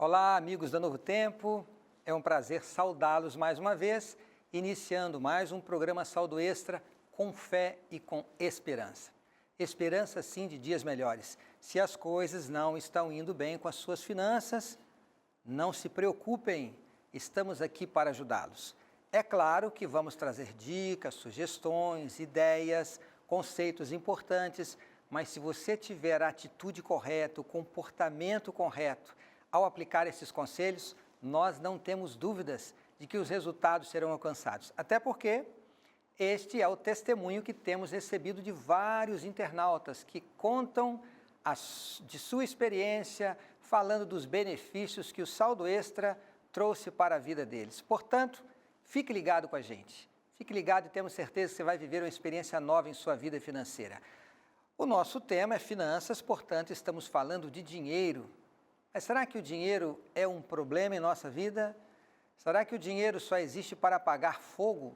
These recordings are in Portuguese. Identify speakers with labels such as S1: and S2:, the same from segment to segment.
S1: Olá, amigos da Novo Tempo. É um prazer saudá-los mais uma vez, iniciando mais um programa Saldo Extra com fé e com esperança. Esperança, sim, de dias melhores. Se as coisas não estão indo bem com as suas finanças, não se preocupem, estamos aqui para ajudá-los. É claro que vamos trazer dicas, sugestões, ideias, conceitos importantes, mas se você tiver a atitude correta, o comportamento correto ao aplicar esses conselhos, nós não temos dúvidas de que os resultados serão alcançados. Até porque este é o testemunho que temos recebido de vários internautas que contam de sua experiência, falando dos benefícios que o Saldo Extra trouxe para a vida deles. Portanto, fique ligado com a gente. Fique ligado e temos certeza que você vai viver uma experiência nova em sua vida financeira. O nosso tema é finanças, portanto, estamos falando de dinheiro. Mas será que o dinheiro é um problema em nossa vida? Será que o dinheiro só existe para apagar fogo?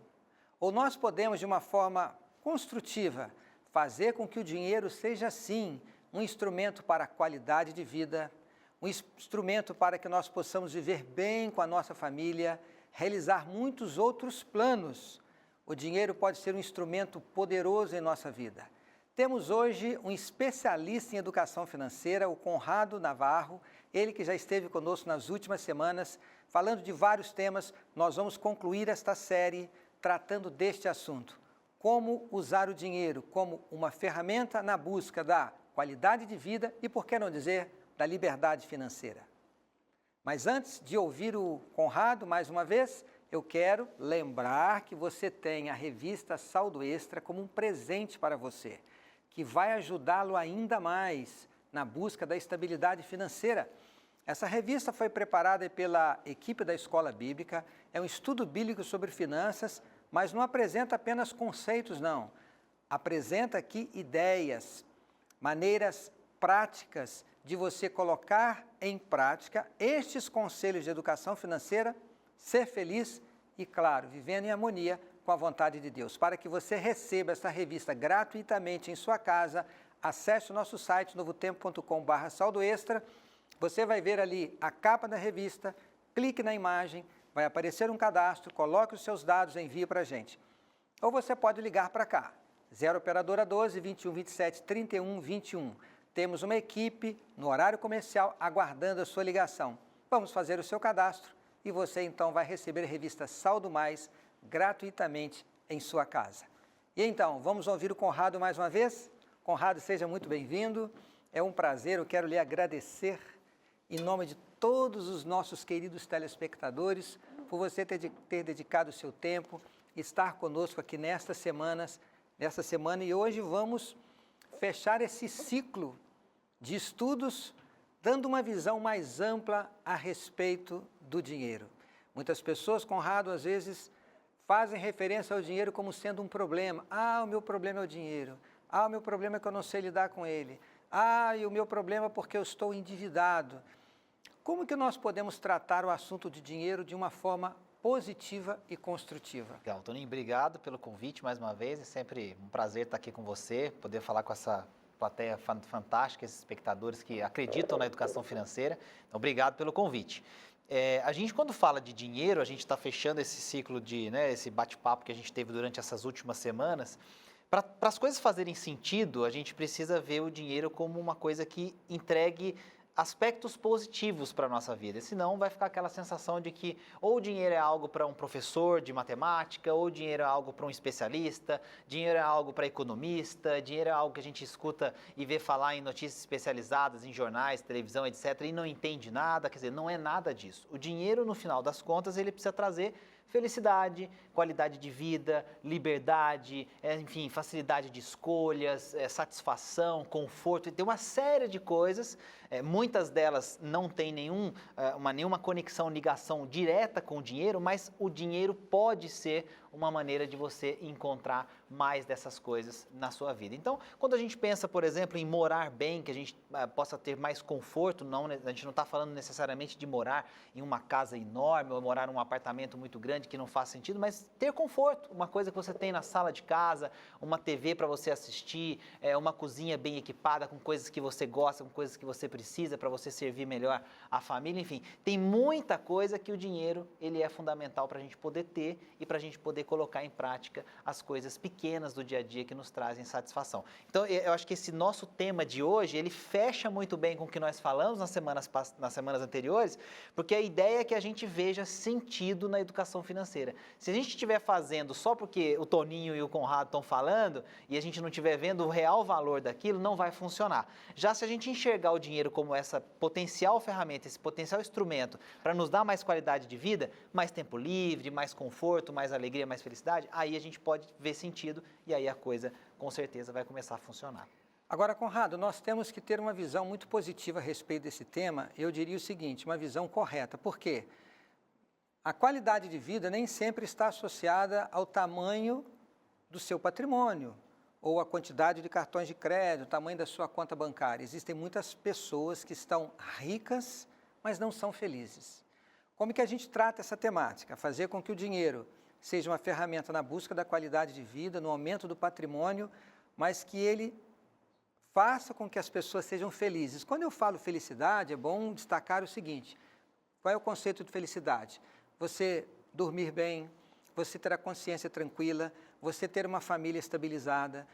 S1: Ou nós podemos, de uma forma construtiva, fazer com que o dinheiro seja, sim, um instrumento para a qualidade de vida, um instrumento para que nós possamos viver bem com a nossa família, realizar muitos outros planos? O dinheiro pode ser um instrumento poderoso em nossa vida. Temos hoje um especialista em educação financeira, o Conrado Navarro, ele que já esteve conosco nas últimas semanas, falando de vários temas. Nós vamos concluir esta série tratando deste assunto. Como usar o dinheiro como uma ferramenta na busca da qualidade de vida e, por que não dizer, da liberdade financeira. Mas antes de ouvir o Conrado, mais uma vez, eu quero lembrar que você tem a revista Saldo Extra como um presente para você, que vai ajudá-lo ainda mais na busca da estabilidade financeira. Essa revista foi preparada pela equipe da Escola Bíblica, é um estudo bíblico sobre finanças, mas não apresenta apenas conceitos, não. Apresenta aqui ideias, maneiras práticas de você colocar em prática estes conselhos de educação financeira, ser feliz e, claro, vivendo em harmonia com a vontade de Deus. Para que você receba essa revista gratuitamente em sua casa, acesse o nosso site novotempo.com/saldoextra. Você vai ver ali a capa da revista, clique na imagem, vai aparecer um cadastro, coloque os seus dados e envie para a gente. Ou você pode ligar para cá, 0 operadora 12 21 27 31 21. Temos uma equipe no horário comercial aguardando a sua ligação. Vamos fazer o seu cadastro e você então vai receber a revista Saldo Mais gratuitamente em sua casa. E então, vamos ouvir o Conrado mais uma vez? Conrado, seja muito bem-vindo. É um prazer, eu quero lhe agradecer em nome de todos os nossos queridos telespectadores por você ter dedicado o seu tempo, estar conosco aqui nesta semana, e hoje vamos fechar esse ciclo de estudos dando uma visão mais ampla a respeito do dinheiro. Muitas pessoas, Conrado, às vezes fazem referência ao dinheiro como sendo um problema. Ah, o meu problema é o dinheiro. Ah, o meu problema é que eu não sei lidar com ele. Ah, e o meu problema é porque eu estou endividado. Como que nós podemos tratar o assunto de dinheiro de uma forma positiva e construtiva?
S2: Legal, Toninho, obrigado pelo convite mais uma vez. É sempre um prazer estar aqui com você, poder falar com essa plateia fantástica, esses espectadores que acreditam na educação financeira. Então, obrigado pelo convite. A gente, quando fala de dinheiro, a gente está fechando esse ciclo esse bate-papo que a gente teve durante essas últimas semanas. Para as coisas fazerem sentido, a gente precisa ver o dinheiro como uma coisa que entregue aspectos positivos para a nossa vida, senão vai ficar aquela sensação de que ou o dinheiro é algo para um professor de matemática, ou o dinheiro é algo para um especialista, dinheiro é algo para economista, dinheiro é algo que a gente escuta e vê falar em notícias especializadas, em jornais, televisão, etc., e não entende nada. Quer dizer, não é nada disso. O dinheiro, no final das contas, ele precisa trazer felicidade, qualidade de vida, liberdade, enfim, facilidade de escolhas, satisfação, conforto, tem uma série de coisas, muitas delas não têm nenhuma conexão, ligação direta com o dinheiro, mas o dinheiro pode ser uma maneira de você encontrar mais dessas coisas na sua vida. Então, quando a gente pensa, por exemplo, em morar bem, que a gente possa ter mais conforto, a gente não está falando necessariamente de morar em uma casa enorme ou morar num apartamento muito grande que não faz sentido, mas ter conforto, uma coisa que você tem na sala de casa, uma TV para você assistir, uma cozinha bem equipada com coisas que você gosta, com coisas que você precisa para você servir melhor a família, enfim, tem muita coisa que o dinheiro ele é fundamental para a gente poder ter e para a gente poder colocar em prática as coisas pequenas do dia a dia que nos trazem satisfação. Então, eu acho que esse nosso tema de hoje, ele fecha muito bem com o que nós falamos nas semanas anteriores, porque a ideia é que a gente veja sentido na educação financeira. Se a gente estiver fazendo só porque o Toninho e o Conrado estão falando e a gente não estiver vendo o real valor daquilo, não vai funcionar. Já se a gente enxergar o dinheiro como essa potencial ferramenta, esse potencial instrumento para nos dar mais qualidade de vida, mais tempo livre, mais conforto, mais alegria, mais felicidade, aí a gente pode ver sentido e aí a coisa com certeza vai começar a funcionar.
S1: Agora, Conrado, nós temos que ter uma visão muito positiva a respeito desse tema. Eu diria o seguinte, uma visão correta. Por quê? A qualidade de vida nem sempre está associada ao tamanho do seu patrimônio ou à quantidade de cartões de crédito, o tamanho da sua conta bancária. Existem muitas pessoas que estão ricas, mas não são felizes. Como que a gente trata essa temática? Fazer com que o dinheiro seja uma ferramenta na busca da qualidade de vida, no aumento do patrimônio, mas que ele faça com que as pessoas sejam felizes. Quando eu falo felicidade, é bom destacar o seguinte: qual é o conceito de felicidade? Você dormir bem, você ter a consciência tranquila, você ter uma família estabilizada,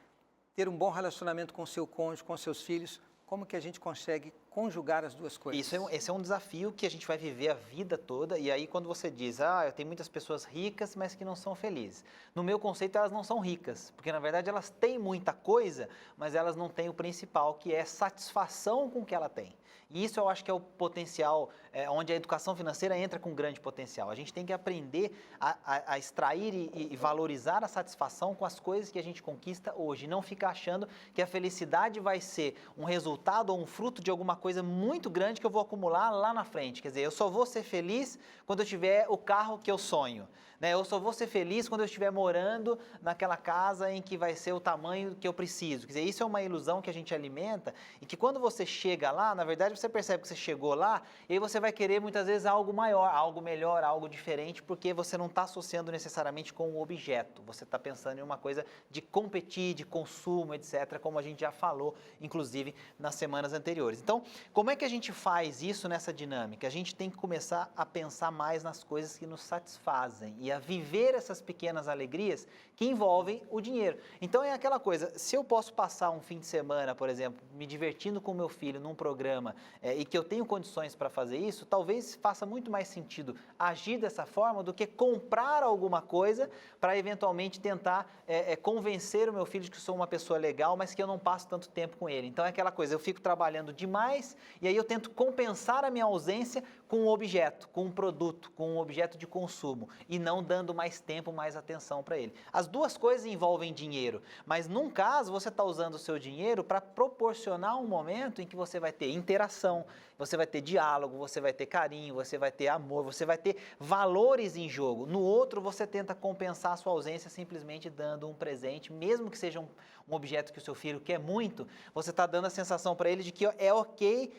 S1: ter um bom relacionamento com seu cônjuge, com seus filhos. Como que a gente consegue conjugar as duas coisas?
S2: Esse é um desafio que a gente vai viver a vida toda, e aí quando você diz, eu tenho muitas pessoas ricas, mas que não são felizes. No meu conceito, elas não são ricas, porque na verdade elas têm muita coisa, mas elas não têm o principal, que é satisfação com o que ela tem. E isso eu acho que é o potencial, onde a educação financeira entra com grande potencial. A gente tem que aprender a extrair e valorizar a satisfação com as coisas que a gente conquista hoje. Não ficar achando que a felicidade vai ser um resultado ou um fruto de alguma coisa muito grande que eu vou acumular lá na frente. Quer dizer, eu só vou ser feliz quando eu tiver o carro que eu sonho. Eu só vou ser feliz quando eu estiver morando naquela casa em que vai ser o tamanho que eu preciso. Quer dizer, isso é uma ilusão que a gente alimenta e que quando você chega lá, na verdade você percebe que você chegou lá e aí você vai querer muitas vezes algo maior, algo melhor, algo diferente, porque você não está associando necessariamente com o objeto. Você está pensando em uma coisa de competir, de consumo, etc., como a gente já falou, inclusive, nas semanas anteriores. Então, como é que a gente faz isso nessa dinâmica? A gente tem que começar a pensar mais nas coisas que nos satisfazem e a viver essas pequenas alegrias que envolvem o dinheiro. Então é aquela coisa, se eu posso passar um fim de semana, por exemplo, me divertindo com meu filho num programa e que eu tenho condições para fazer isso, talvez faça muito mais sentido agir dessa forma do que comprar alguma coisa para eventualmente tentar convencer o meu filho de que sou uma pessoa legal, mas que eu não passo tanto tempo com ele. Então é aquela coisa, eu fico trabalhando demais e aí eu tento compensar a minha ausência com um objeto, com um produto, com um objeto de consumo e não dando mais tempo, mais atenção para ele. As duas coisas envolvem dinheiro, mas num caso você está usando o seu dinheiro para proporcionar um momento em que você vai ter interação, você vai ter diálogo, você vai ter carinho, você vai ter amor, você vai ter valores em jogo. No outro você tenta compensar a sua ausência simplesmente dando um presente, mesmo que seja um objeto que o seu filho quer muito, você está dando a sensação para ele de que é ok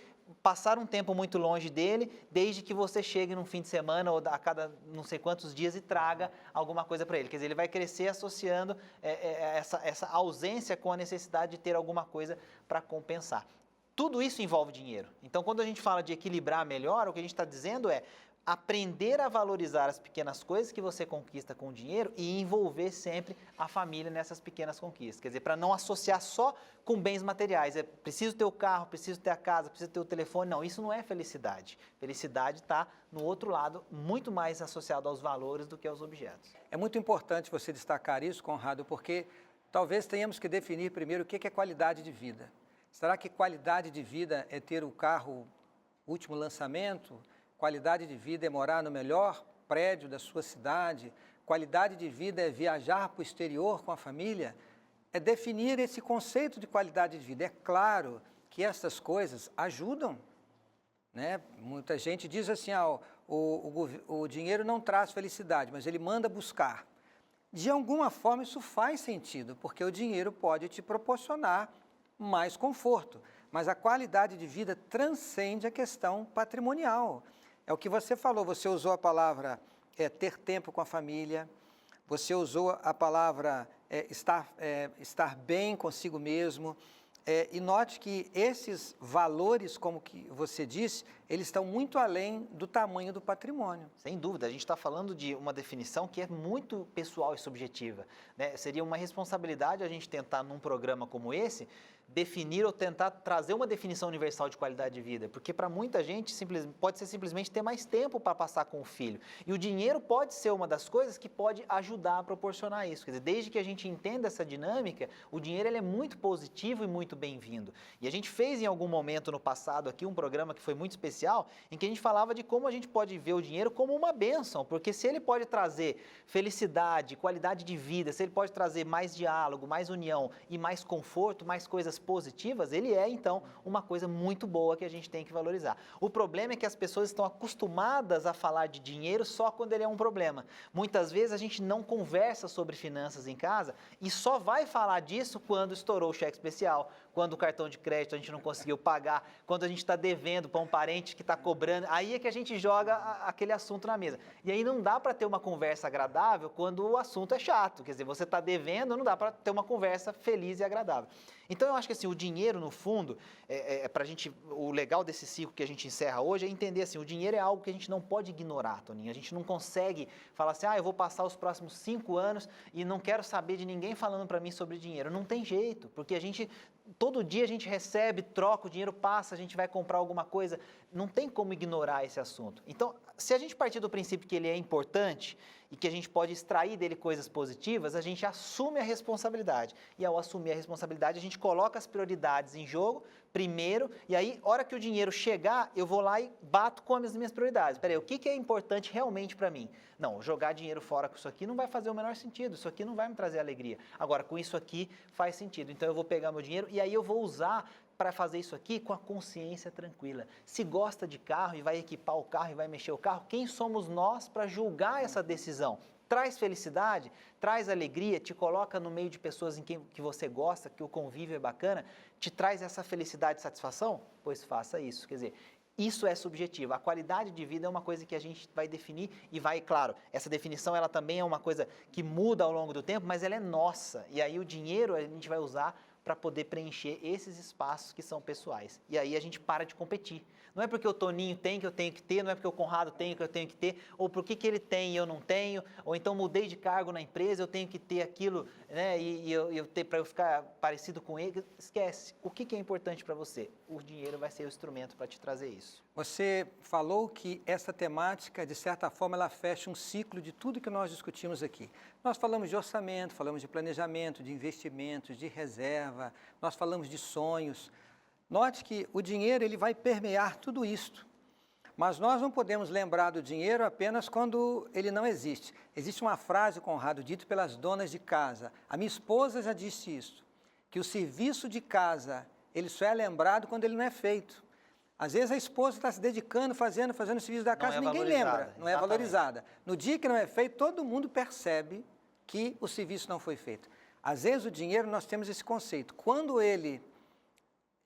S2: passar um tempo muito longe dele, desde que você chegue num fim de semana ou a cada não sei quantos dias e traga alguma coisa para ele. Quer dizer, ele vai crescer associando essa ausência com a necessidade de ter alguma coisa para compensar. Tudo isso envolve dinheiro. Então, quando a gente fala de equilibrar melhor, o que a gente está dizendo é aprender a valorizar as pequenas coisas que você conquista com o dinheiro e envolver sempre a família nessas pequenas conquistas. Quer dizer, para não associar só com bens materiais. É preciso ter o carro, preciso ter a casa, preciso ter o telefone. Não, isso não é felicidade. Felicidade está no outro lado, muito mais associado aos valores do que aos objetos.
S1: É muito importante você destacar isso, Conrado, porque talvez tenhamos que definir primeiro o que é qualidade de vida. Será que qualidade de vida é ter o carro último lançamento? Qualidade de vida é morar no melhor prédio da sua cidade? Qualidade de vida é viajar para o exterior com a família? É definir esse conceito de qualidade de vida. É claro que essas coisas ajudam, né? Muita gente diz assim, o dinheiro não traz felicidade, mas ele manda buscar. de alguma forma isso faz sentido, porque o dinheiro pode te proporcionar mais conforto, mas a qualidade de vida transcende a questão patrimonial. É o que você falou, você usou a palavra ter tempo com a família, você usou a palavra estar bem consigo mesmo, e note que esses valores, como que você disse, eles estão muito além do tamanho do patrimônio.
S2: Sem dúvida, a gente está falando de uma definição que é muito pessoal e subjetiva, né? Seria uma responsabilidade a gente tentar, num programa como esse, definir ou tentar trazer uma definição universal de qualidade de vida, porque para muita gente pode ser simplesmente ter mais tempo para passar com o filho, e o dinheiro pode ser uma das coisas que pode ajudar a proporcionar isso. Quer dizer, desde que a gente entenda essa dinâmica, o dinheiro ele é muito positivo e muito bem-vindo. E a gente fez em algum momento no passado aqui um programa que foi muito especial, em que a gente falava de como a gente pode ver o dinheiro como uma bênção, porque se ele pode trazer felicidade, qualidade de vida, se ele pode trazer mais diálogo, mais união e mais conforto, mais coisas positivas, ele é então uma coisa muito boa que a gente tem que valorizar. O problema é que as pessoas estão acostumadas a falar de dinheiro só quando ele é um problema. Muitas vezes a gente não conversa sobre finanças em casa e só vai falar disso quando estourou o cheque especial, quando o cartão de crédito a gente não conseguiu pagar, quando a gente está devendo para um parente que está cobrando, aí é que a gente joga aquele assunto na mesa. E aí não dá para ter uma conversa agradável quando o assunto é chato, quer dizer, você está devendo, não dá para ter uma conversa feliz e agradável. Então eu acho que assim, o dinheiro no fundo, pra gente, o legal desse ciclo que a gente encerra hoje é entender assim, o dinheiro é algo que a gente não pode ignorar, Toninho, a gente não consegue falar assim, eu vou passar os próximos 5 anos e não quero saber de ninguém falando para mim sobre dinheiro, não tem jeito, porque todo dia a gente recebe, troca, o dinheiro passa, a gente vai comprar alguma coisa, não tem como ignorar esse assunto. Então, se a gente partir do princípio que ele é importante e que a gente pode extrair dele coisas positivas, a gente assume a responsabilidade. E ao assumir a responsabilidade, a gente coloca as prioridades em jogo primeiro, e aí, hora que o dinheiro chegar, eu vou lá e bato com as minhas prioridades. Peraí, o que é importante realmente para mim? Não, jogar dinheiro fora com isso aqui não vai fazer o menor sentido, isso aqui não vai me trazer alegria. Agora, com isso aqui faz sentido. Então, eu vou pegar meu dinheiro e aí eu vou usar para fazer isso aqui com a consciência tranquila. Se gosta de carro e vai equipar o carro e vai mexer o carro, quem somos nós para julgar essa decisão? Traz felicidade, traz alegria, te coloca no meio de pessoas que você gosta, que o convívio é bacana, te traz essa felicidade e satisfação? Pois faça isso. Quer dizer, isso é subjetivo. A qualidade de vida é uma coisa que a gente vai definir e vai, claro, essa definição ela também é uma coisa que muda ao longo do tempo, mas ela é nossa. E aí o dinheiro a gente vai usar para poder preencher esses espaços que são pessoais. E aí a gente para de competir. Não é porque o Toninho tem que eu tenho que ter, não é porque o Conrado tem que eu tenho que ter, ou porque que ele tem e eu não tenho, ou então mudei de cargo na empresa, eu tenho que ter aquilo, né, e eu ter para eu ficar parecido com ele. Esquece. O que é importante para você? O dinheiro vai ser o instrumento para te trazer isso.
S1: Você falou que essa temática, de certa forma, ela fecha um ciclo de tudo que nós discutimos aqui. Nós falamos de orçamento, falamos de planejamento, de investimentos, de reserva, nós falamos de sonhos. Note que o dinheiro ele vai permear tudo isto, mas nós não podemos lembrar do dinheiro apenas quando ele não existe. Existe uma frase, Conrado, dita pelas donas de casa. A minha esposa já disse isso, que o serviço de casa ele só é lembrado quando ele não é feito. Às vezes a esposa está se dedicando, fazendo o serviço da casa, ninguém lembra, não é valorizada. No dia que não é feito, todo mundo percebe que o serviço não foi feito. Às vezes o dinheiro, nós temos esse conceito, quando ele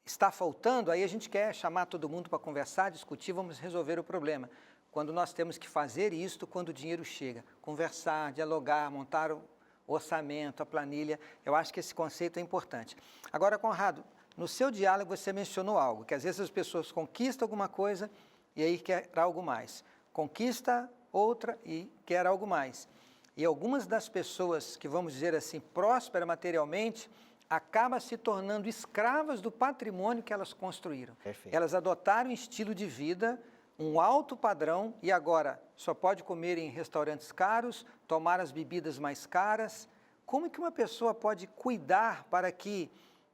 S1: está faltando, aí a gente quer chamar todo mundo para conversar, discutir, vamos resolver o problema. Quando nós temos que fazer isto, quando o dinheiro chega, conversar, dialogar, montar o orçamento, a planilha, eu acho que esse conceito é importante. Agora, Conrado, no seu diálogo você mencionou algo, que às vezes as pessoas conquistam alguma coisa e aí quer algo mais. Conquista outra e quer algo mais. E algumas das pessoas que, vamos dizer assim, prósperas materialmente, acabam se tornando escravas do patrimônio que elas construíram.
S2: Perfeito.
S1: Elas adotaram um estilo de vida, um alto padrão, e agora só pode comer em restaurantes caros, tomar as bebidas mais caras. Como que uma pessoa pode cuidar para que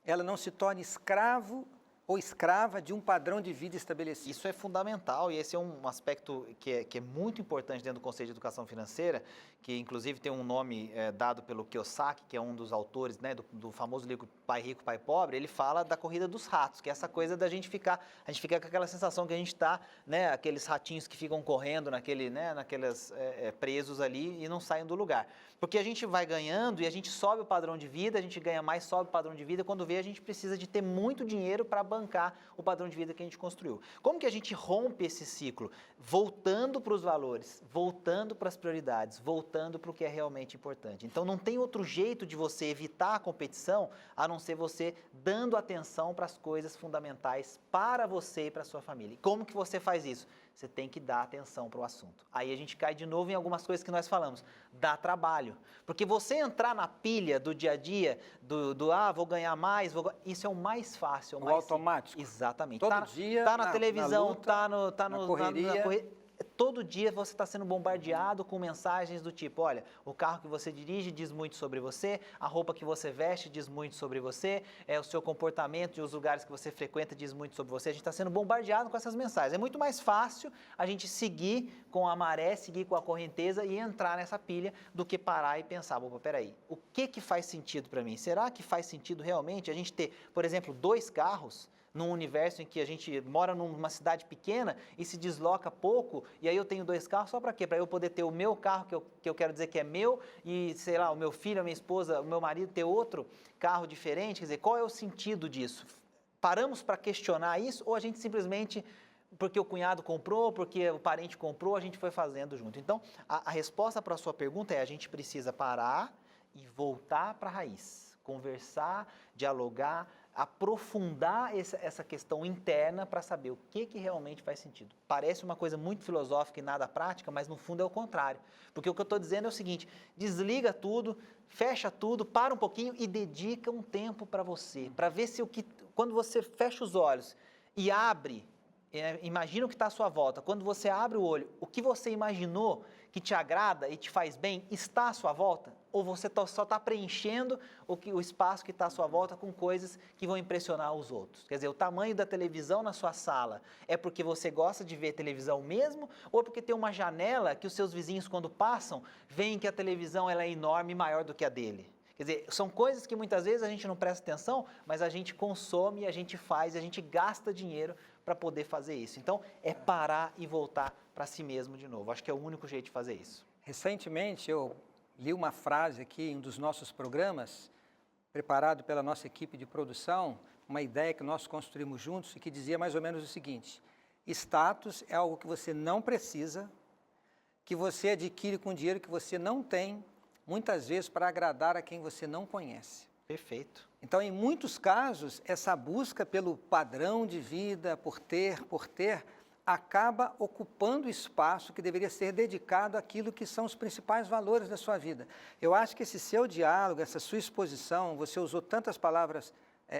S1: ela não se torne escravo ou escrava de um padrão de vida estabelecido.
S2: Isso é fundamental e esse é um aspecto que é muito importante dentro do conceito de educação financeira, que inclusive tem um nome dado pelo Kiyosaki, que é um dos autores, né, do famoso livro Pai Rico, Pai Pobre. Ele fala da corrida dos ratos, que é essa coisa da gente fica com aquela sensação que a gente está, né, aqueles ratinhos que ficam correndo naqueles presos ali e não saem do lugar. Porque a gente vai ganhando e a gente sobe o padrão de vida, a gente ganha mais, sobe o padrão de vida, quando vê a gente precisa de ter muito dinheiro para bancar o padrão de vida que a gente construiu. Como que a gente rompe esse ciclo? Voltando para os valores, voltando para as prioridades, voltando para o que é realmente importante. Então não tem outro jeito de você evitar a competição a não ser você dando atenção para as coisas fundamentais para você e para a sua família. E como que você faz isso? Você tem que dar atenção para o assunto. Aí a gente cai de novo em algumas coisas que nós falamos. Dá trabalho. Porque você entrar na pilha do dia a dia, vou ganhar mais, isso é o mais fácil.
S1: O automático.
S2: Exatamente.
S1: Todo dia
S2: tá na televisão,
S1: luta,
S2: na
S1: correria.
S2: Todo dia você está sendo bombardeado com mensagens do tipo, olha, o carro que você dirige diz muito sobre você, a roupa que você veste diz muito sobre você, o seu comportamento e os lugares que você frequenta diz muito sobre você. A gente está sendo bombardeado com essas mensagens. É muito mais fácil a gente seguir com a maré, seguir com a correnteza e entrar nessa pilha do que parar e pensar, opa, peraí, o que faz sentido para mim? Será que faz sentido realmente a gente ter, por exemplo, 2 carros? Num universo em que a gente mora numa cidade pequena e se desloca pouco, e aí eu tenho 2 carros só para quê? Para eu poder ter o meu carro, que eu quero dizer que é meu, e, sei lá, o meu filho, a minha esposa, o meu marido ter outro carro diferente, quer dizer, qual é o sentido disso? Paramos para questionar isso ou a gente simplesmente, porque o cunhado comprou, porque o parente comprou, a gente foi fazendo junto? Então, a resposta para a sua pergunta é: a gente precisa parar e voltar para a raiz, conversar, dialogar, aprofundar essa questão interna para saber o que realmente faz sentido. Parece uma coisa muito filosófica e nada prática, mas no fundo é o contrário. Porque o que eu estou dizendo é o seguinte: desliga tudo, fecha tudo, para um pouquinho e dedica um tempo para você, para ver se quando você fecha os olhos e abre, imagina o que está à sua volta. Quando você abre o olho, o que você imaginou que te agrada e te faz bem está à sua volta? Ou você só está preenchendo o espaço que está à sua volta com coisas que vão impressionar os outros? Quer dizer, o tamanho da televisão na sua sala é porque você gosta de ver televisão mesmo? Ou é porque tem uma janela que os seus vizinhos, quando passam, veem que a televisão ela é enorme e maior do que a dele? Quer dizer, são coisas que muitas vezes a gente não presta atenção, mas a gente consome, a gente faz, a gente gasta dinheiro para poder fazer isso. Então, é parar e voltar para si mesmo de novo. Acho que é o único jeito de fazer isso.
S1: Recentemente, eu li uma frase aqui em um dos nossos programas, preparado pela nossa equipe de produção, uma ideia que nós construímos juntos e que dizia mais ou menos o seguinte: status é algo que você não precisa, que você adquire com dinheiro que você não tem, muitas vezes para agradar a quem você não conhece.
S2: Perfeito.
S1: Então, em muitos casos, essa busca pelo padrão de vida, por ter, acaba ocupando espaço que deveria ser dedicado àquilo que são os principais valores da sua vida. Eu acho que esse seu diálogo, essa sua exposição, você usou tantas palavras,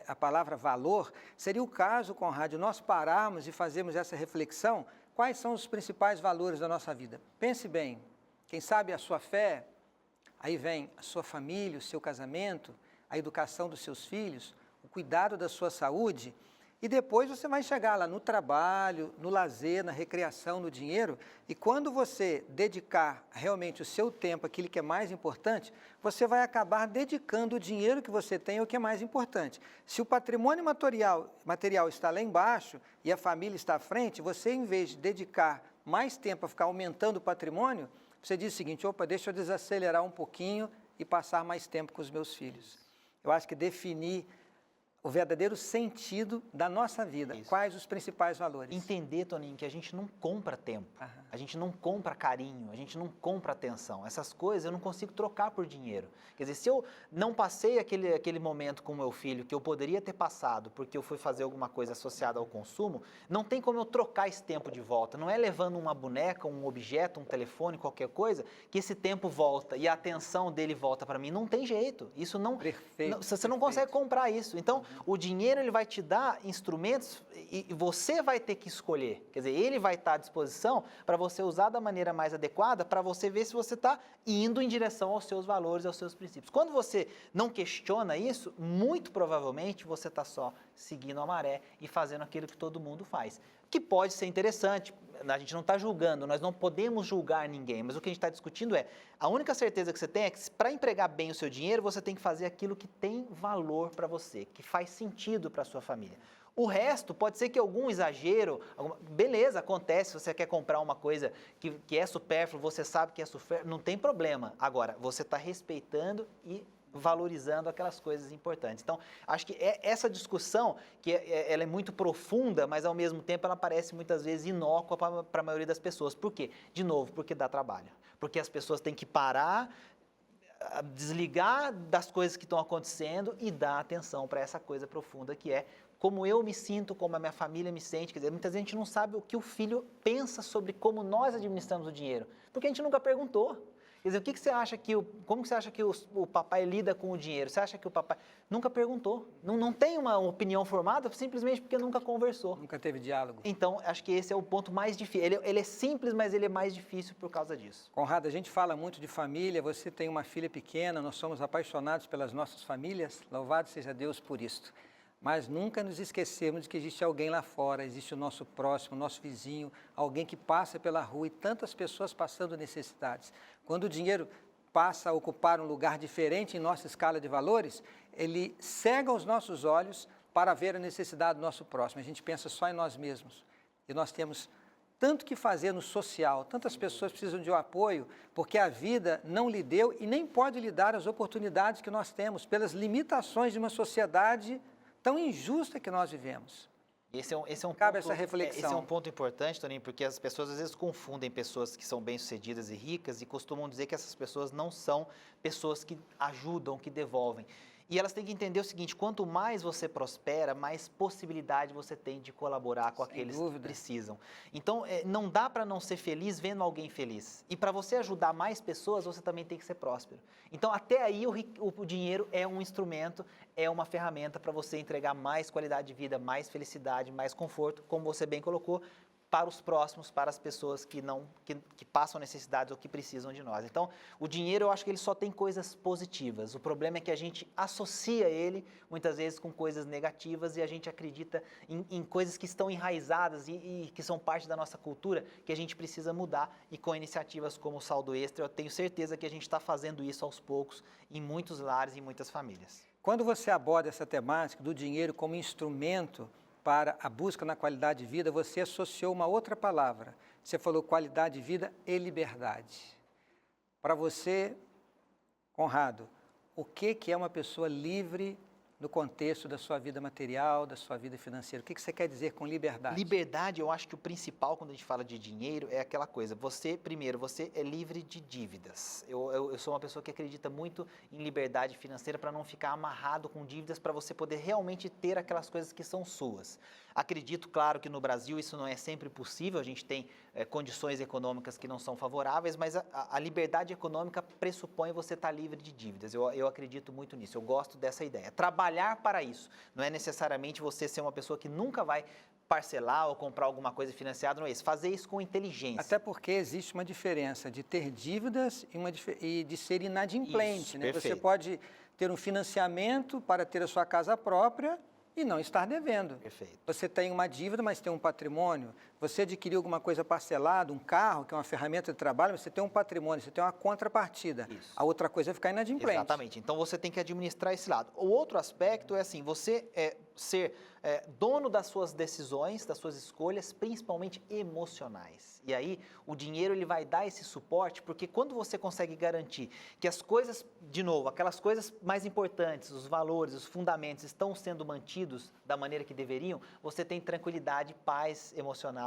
S1: a palavra valor, seria o caso, Conrado, nós pararmos e fazermos essa reflexão: quais são os principais valores da nossa vida? Pense bem, quem sabe a sua fé, aí vem a sua família, o seu casamento, a educação dos seus filhos, o cuidado da sua saúde, e depois você vai chegar lá no trabalho, no lazer, na recreação, no dinheiro, e quando você dedicar realmente o seu tempo àquilo que é mais importante, você vai acabar dedicando o dinheiro que você tem ao que é mais importante. Se o patrimônio material está lá embaixo e a família está à frente, você, em vez de dedicar mais tempo a ficar aumentando o patrimônio, você diz o seguinte: opa, deixa eu desacelerar um pouquinho e passar mais tempo com os meus filhos. Eu acho que definir o verdadeiro sentido da nossa vida. Isso. Quais os principais valores?
S2: Entender, Toninho, que a gente não compra tempo, a gente não compra carinho, a gente não compra atenção. Essas coisas eu não consigo trocar por dinheiro. Quer dizer, se eu não passei aquele momento com o meu filho que eu poderia ter passado porque eu fui fazer alguma coisa associada ao consumo, não tem como eu trocar esse tempo de volta. Não é levando uma boneca, um objeto, um telefone, qualquer coisa, que esse tempo volta e a atenção dele volta para mim. Não tem jeito. Isso não...
S1: Perfeito.
S2: Você não consegue comprar isso. Então, o dinheiro ele vai te dar instrumentos e você vai ter que escolher. Quer dizer, ele vai estar à disposição para você usar da maneira mais adequada para você ver se você está indo em direção aos seus valores, aos seus princípios. Quando você não questiona isso, muito provavelmente você está só seguindo a maré e fazendo aquilo que todo mundo faz. Que pode ser interessante, a gente não está julgando, nós não podemos julgar ninguém, mas o que a gente está discutindo é, a única certeza que você tem é que para empregar bem o seu dinheiro, você tem que fazer aquilo que tem valor para você, que faz sentido para a sua família. O resto pode ser que algum exagero, beleza, acontece, você quer comprar uma coisa que é supérfluo, você sabe que é supérfluo, não tem problema. Agora, você está respeitando e valorizando aquelas coisas importantes. Então, acho que essa discussão, ela é muito profunda, mas ao mesmo tempo ela parece muitas vezes inócua para a maioria das pessoas. Por quê? De novo, porque dá trabalho. Porque as pessoas têm que parar, desligar das coisas que estão acontecendo e dar atenção para essa coisa profunda que é como eu me sinto, como a minha família me sente. Quer dizer, muitas vezes a gente não sabe o que o filho pensa sobre como nós administramos o dinheiro, porque a gente nunca perguntou. Quer dizer, como você acha que o papai lida com o dinheiro? Você acha que o papai nunca perguntou? Não tem uma opinião formada simplesmente porque nunca conversou.
S1: Nunca teve diálogo.
S2: Então, acho que esse é o ponto mais difícil. Ele é simples, mas ele é mais difícil por causa disso.
S1: Conrado, a gente fala muito de família, você tem uma filha pequena, nós somos apaixonados pelas nossas famílias, louvado seja Deus por isto. Mas nunca nos esquecemos de que existe alguém lá fora, existe o nosso próximo, o nosso vizinho, alguém que passa pela rua e tantas pessoas passando necessidades. Quando o dinheiro passa a ocupar um lugar diferente em nossa escala de valores, ele cega os nossos olhos para ver a necessidade do nosso próximo. A gente pensa só em nós mesmos. E nós temos tanto que fazer no social, tantas pessoas precisam de um apoio, porque a vida não lhe deu e nem pode lhe dar as oportunidades que nós temos, pelas limitações de uma sociedade tão injusta que nós vivemos.
S2: Cabe
S1: essa reflexão.
S2: Esse é um ponto importante, Toninho, porque as pessoas às vezes confundem pessoas que são bem-sucedidas e ricas e costumam dizer que essas pessoas não são pessoas que ajudam, que devolvem. E elas têm que entender o seguinte, quanto mais você prospera, mais possibilidade você tem de colaborar com aqueles que precisam. Então, não dá para não ser feliz vendo alguém feliz. E para você ajudar mais pessoas, você também tem que ser próspero. Então, até aí, o dinheiro é um instrumento, é uma ferramenta para você entregar mais qualidade de vida, mais felicidade, mais conforto, como você bem colocou, para os próximos, para as pessoas que passam necessidades ou que precisam de nós. Então, o dinheiro, eu acho que ele só tem coisas positivas. O problema é que a gente associa ele, muitas vezes, com coisas negativas e a gente acredita em coisas que estão enraizadas e que são parte da nossa cultura, que a gente precisa mudar. E com iniciativas como o Saldo Extra, eu tenho certeza que a gente está fazendo isso aos poucos em muitos lares e em muitas famílias.
S1: Quando você aborda essa temática do dinheiro como instrumento para a busca na qualidade de vida, você associou uma outra palavra. Você falou qualidade de vida e liberdade. Para você, Conrado, o que é uma pessoa livre no contexto da sua vida material, da sua vida financeira? O que você quer dizer com liberdade?
S2: Liberdade, eu acho que o principal quando a gente fala de dinheiro é aquela coisa, primeiro, você é livre de dívidas. Eu sou uma pessoa que acredita muito em liberdade financeira para não ficar amarrado com dívidas, para você poder realmente ter aquelas coisas que são suas. Acredito, claro, que no Brasil isso não é sempre possível, a gente tem condições econômicas que não são favoráveis, mas a liberdade econômica pressupõe você estar livre de dívidas. Eu acredito muito nisso, eu gosto dessa ideia. Trabalhar para isso, não é necessariamente você ser uma pessoa que nunca vai parcelar ou comprar alguma coisa financiada, não é isso. Fazer isso com inteligência.
S1: Até porque existe uma diferença de ter dívidas e de ser inadimplente.
S2: Isso,
S1: né?
S2: perfeito.
S1: Você pode ter um financiamento para ter a sua casa própria e não estar devendo.
S2: Perfeito.
S1: Você tem uma dívida, mas tem um patrimônio. Você adquiriu alguma coisa parcelada, um carro, que é uma ferramenta de trabalho, mas você tem um patrimônio, você tem uma contrapartida.
S2: Isso.
S1: A outra coisa é ficar inadimplente.
S2: Exatamente. Então, você tem que administrar esse lado. O outro aspecto é assim, você ser dono das suas decisões, das suas escolhas, principalmente emocionais. E aí, o dinheiro ele vai dar esse suporte, porque quando você consegue garantir que as coisas, de novo, aquelas coisas mais importantes, os valores, os fundamentos estão sendo mantidos da maneira que deveriam, você tem tranquilidade, paz emocional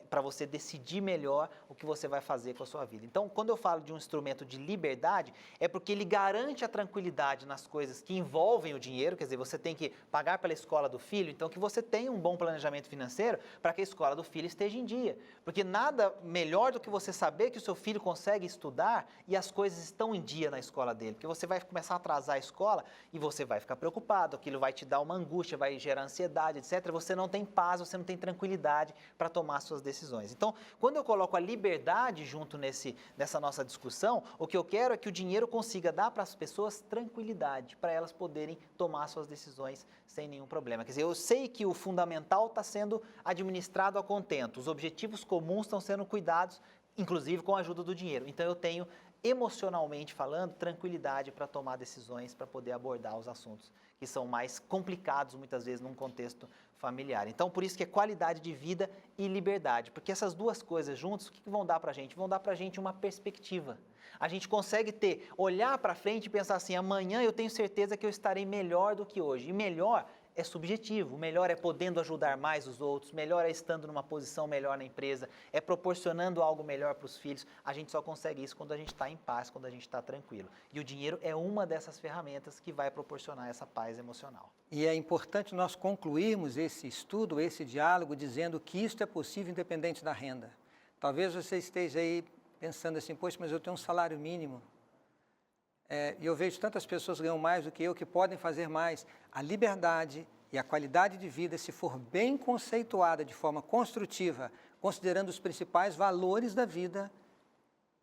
S2: para você decidir melhor o que você vai fazer com a sua vida. Então, quando eu falo de um instrumento de liberdade, é porque ele garante a tranquilidade nas coisas que envolvem o dinheiro, quer dizer, você tem que pagar pela escola do filho, então que você tenha um bom planejamento financeiro para que a escola do filho esteja em dia. Porque nada melhor do que você saber que o seu filho consegue estudar e as coisas estão em dia na escola dele, porque você vai começar a atrasar a escola e você vai ficar preocupado, aquilo vai te dar uma angústia, vai gerar ansiedade, etc. Você não tem paz, você não tem tranquilidade para tomar suas decisões. Então, quando eu coloco a liberdade junto nessa nossa discussão, o que eu quero é que o dinheiro consiga dar para as pessoas tranquilidade, para elas poderem tomar suas decisões sem nenhum problema. Quer dizer, eu sei que o fundamental está sendo administrado a contento, os objetivos comuns estão sendo cuidados, inclusive com a ajuda do dinheiro. Então, eu tenho, emocionalmente falando, tranquilidade para tomar decisões, para poder abordar os assuntos que são mais complicados, muitas vezes, num contexto familiar. Então, por isso que é qualidade de vida e liberdade, porque essas duas coisas juntas, o que vão dar para a gente? Vão dar para a gente uma perspectiva. A gente consegue olhar para frente e pensar assim, amanhã eu tenho certeza que eu estarei melhor do que hoje. E melhor é subjetivo, melhor é podendo ajudar mais os outros, melhor é estando numa posição melhor na empresa, é proporcionando algo melhor para os filhos. A gente só consegue isso quando a gente está em paz, quando a gente está tranquilo. E o dinheiro é uma dessas ferramentas que vai proporcionar essa paz emocional.
S1: E é importante nós concluirmos esse estudo, esse diálogo, dizendo que isto é possível independente da renda. Talvez você esteja aí pensando assim, poxa, mas eu tenho um salário mínimo. E eu vejo tantas pessoas que ganham mais do que eu, que podem fazer mais. A liberdade e a qualidade de vida, se for bem conceituada de forma construtiva, considerando os principais valores da vida,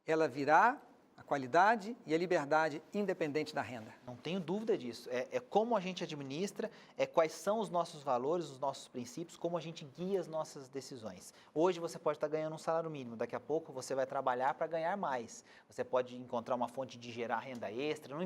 S1: ela virá a qualidade e a liberdade independente da renda.
S2: Não tenho dúvida disso. É como a gente administra, quais são os nossos valores, os nossos princípios, como a gente guia as nossas decisões. Hoje você pode estar ganhando um salário mínimo, daqui a pouco você vai trabalhar para ganhar mais. Você pode encontrar uma fonte de gerar renda extra.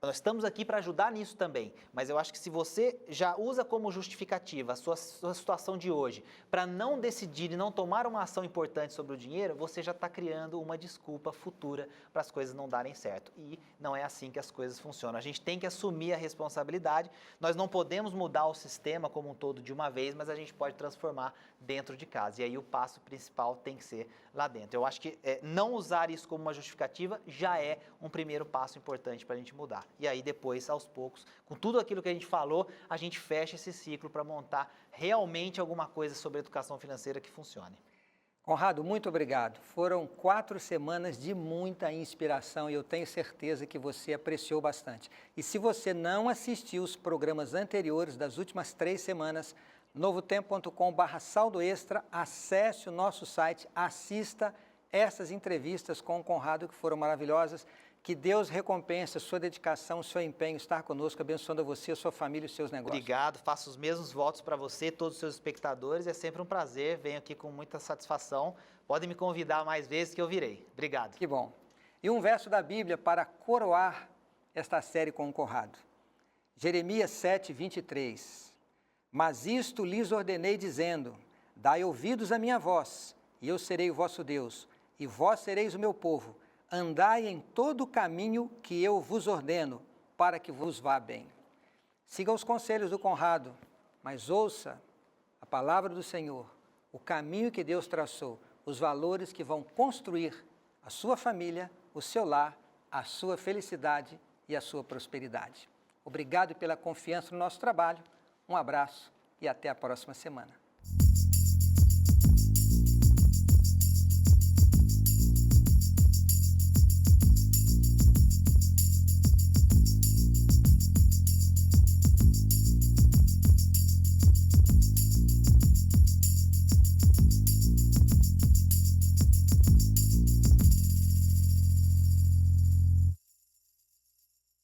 S2: Nós estamos aqui para ajudar nisso também, mas eu acho que se você já usa como justificativa a sua situação de hoje para não decidir e não tomar uma ação importante sobre o dinheiro, você já está criando uma desculpa futura para as coisas não darem certo. E não é assim que as coisas funcionam. A gente tem que assumir a responsabilidade. Nós não podemos mudar o sistema como um todo de uma vez, mas a gente pode transformar dentro de casa. E aí o passo principal tem que ser lá dentro. Eu acho que não usar isso como uma justificativa já é um primeiro passo importante para a gente mudar. E aí depois, aos poucos, com tudo aquilo que a gente falou, a gente fecha esse ciclo para montar realmente alguma coisa sobre educação financeira que funcione.
S1: Conrado, muito obrigado. Foram 4 semanas de muita inspiração e eu tenho certeza que você apreciou bastante. E se você não assistiu os programas anteriores das últimas 3 semanas, novotempo.com/saldo extra, acesse o nosso site, assista essas entrevistas com o Conrado que foram maravilhosas. Que Deus recompense a sua dedicação, o seu empenho, estar conosco, abençoando a você, a sua família e os seus negócios.
S2: Obrigado, faço os mesmos votos para você, todos os seus espectadores, é sempre um prazer, venho aqui com muita satisfação. Podem me convidar mais vezes que eu virei. Obrigado.
S1: Que bom. E um verso da Bíblia para coroar esta série com o Conrado. Jeremias 7, 23. Mas isto lhes ordenei dizendo, dai ouvidos à minha voz, e eu serei o vosso Deus, e vós sereis o meu povo. Andai em todo o caminho que eu vos ordeno, para que vos vá bem. Siga os conselhos do Conrado, mas ouça a palavra do Senhor, o caminho que Deus traçou, os valores que vão construir a sua família, o seu lar, a sua felicidade e a sua prosperidade. Obrigado pela confiança no nosso trabalho, um abraço e até a próxima semana.